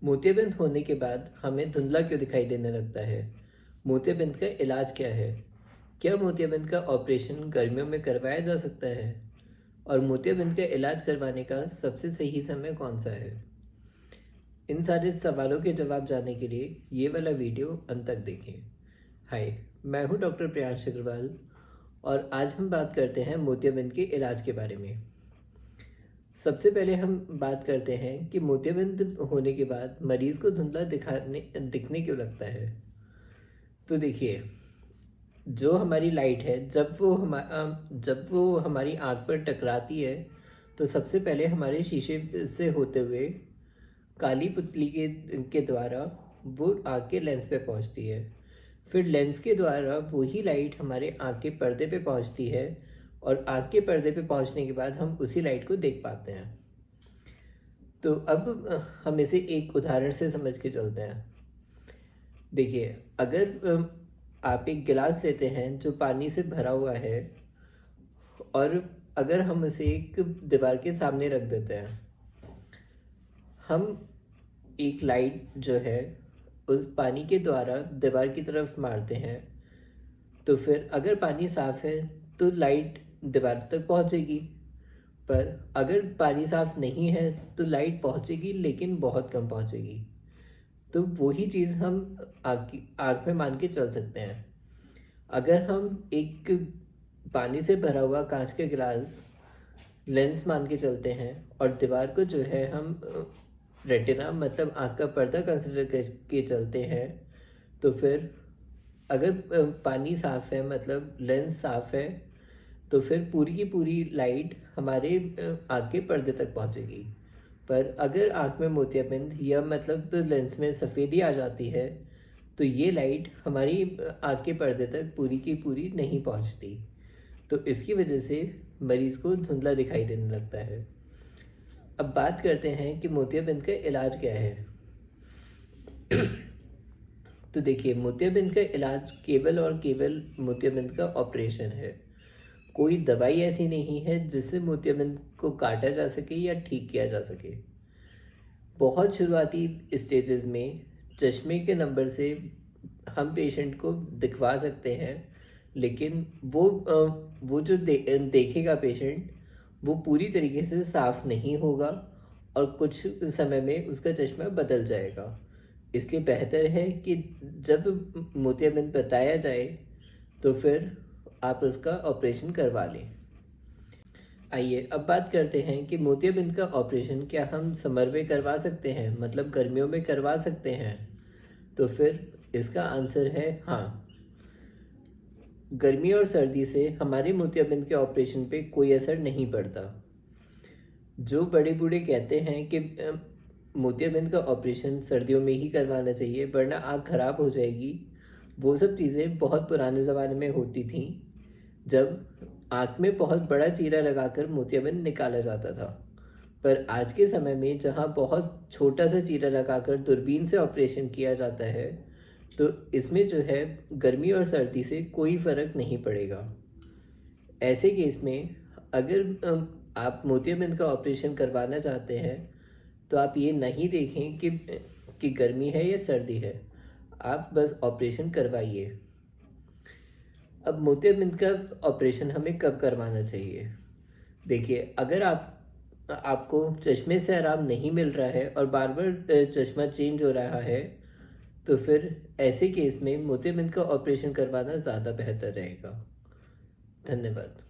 मोतियाबिंद होने के बाद हमें धुंधला क्यों दिखाई देने लगता है? मोतियाबिंद का इलाज क्या है? क्या मोतियाबिंद का ऑपरेशन गर्मियों में करवाया जा सकता है? और मोतियाबिंद का इलाज करवाने का सबसे सही समय कौन सा है? इन सारे सवालों के जवाब जानने के लिए ये वाला वीडियो अंत तक देखें। हाय, मैं हूँ डॉक्टर प्रियांश अग्रवाल और आज हम बात करते हैं मोतियाबिंद के इलाज के बारे में। सबसे पहले हम बात करते हैं कि मोतियाबिंद होने के बाद मरीज़ को धुंधला दिखने क्यों लगता है। तो देखिए, जो हमारी लाइट है जब वो हमारी आँख पर टकराती है तो सबसे पहले हमारे शीशे से होते हुए काली पुतली के द्वारा वो आँख के लेंस पे पहुंचती है। फिर लेंस के द्वारा वही लाइट हमारे आँख के पर्दे पे पहुंचती है और आँख के पर्दे पे पहुंचने के बाद हम उसी लाइट को देख पाते हैं। तो अब हम इसे एक उदाहरण से समझ के चलते हैं। देखिए, अगर आप एक गिलास लेते हैं जो पानी से भरा हुआ है और अगर हम उसे एक दीवार के सामने रख देते हैं, हम एक लाइट जो है उस पानी के द्वारा दीवार की तरफ मारते हैं, तो फिर अगर पानी साफ है तो लाइट दीवार तक पहुंचेगी, पर अगर पानी साफ नहीं है तो लाइट पहुंचेगी लेकिन बहुत कम पहुंचेगी। तो वही चीज़ हम आँख में मान के चल सकते हैं। अगर हम एक पानी से भरा हुआ कांच का गिलास लेंस मान के चलते हैं और दीवार को जो है हम रेटिना मतलब आँख का पर्दा कंसिडर करके चलते हैं, तो फिर अगर पानी साफ़ है मतलब लेंस साफ़ है तो फिर पूरी की पूरी लाइट हमारे आँख के पर्दे तक पहुँचेगी। पर अगर आँख में मोतियाबिंद या मतलब लेंस में सफ़ेदी आ जाती है तो ये लाइट हमारी आँख के पर्दे तक पूरी की पूरी नहीं पहुँचती। तो इसकी वजह से मरीज़ को धुंधला दिखाई देने लगता है। अब बात करते हैं कि मोतियाबिंद का इलाज क्या है। तो देखिए, मोतियाबिंद का इलाज केवल और केवल मोतियाबिंद का ऑपरेशन है। कोई दवाई ऐसी नहीं है जिससे मोतियाबिंद को काटा जा सके या ठीक किया जा सके। बहुत शुरुआती स्टेजेस में चश्मे के नंबर से हम पेशेंट को दिखवा सकते हैं, लेकिन वो जो देखेगा पेशेंट वो पूरी तरीके से साफ़ नहीं होगा और कुछ समय में उसका चश्मा बदल जाएगा। इसलिए बेहतर है कि जब मोतियाबिंद बताया जाए तो फिर आप उसका ऑपरेशन करवा लें। आइए अब बात करते हैं कि मोतियाबिंद का ऑपरेशन क्या हम समर में करवा सकते हैं, मतलब गर्मियों में करवा सकते हैं। तो फिर इसका आंसर है हाँ। गर्मी और सर्दी से हमारे मोतियाबिंद के ऑपरेशन पे कोई असर नहीं पड़ता। जो बड़े बूढ़े कहते हैं कि मोतियाबिंद का ऑपरेशन सर्दियों में ही करवाना चाहिए वरना आँख खराब हो जाएगी, वो सब चीज़ें बहुत पुराने ज़माने में होती थी, जब आँख में बहुत बड़ा चीरा लगाकर मोतियाबिंद निकाला जाता था। पर आज के समय में जहाँ बहुत छोटा सा चीरा लगाकर दूरबीन से ऑपरेशन किया जाता है, तो इसमें जो है गर्मी और सर्दी से कोई फ़र्क नहीं पड़ेगा। ऐसे केस में अगर आप मोतियाबिंद का ऑपरेशन करवाना चाहते हैं तो आप ये नहीं देखें कि गर्मी है या सर्दी है, आप बस ऑपरेशन करवाइए। अब मोतियाबिंद का ऑपरेशन हमें कब करवाना चाहिए? देखिए, अगर आपको चश्मे से आराम नहीं मिल रहा है और बार बार चश्मा चेंज हो रहा है, तो फिर ऐसे केस में मोतियाबिंद का ऑपरेशन करवाना ज़्यादा बेहतर रहेगा। धन्यवाद।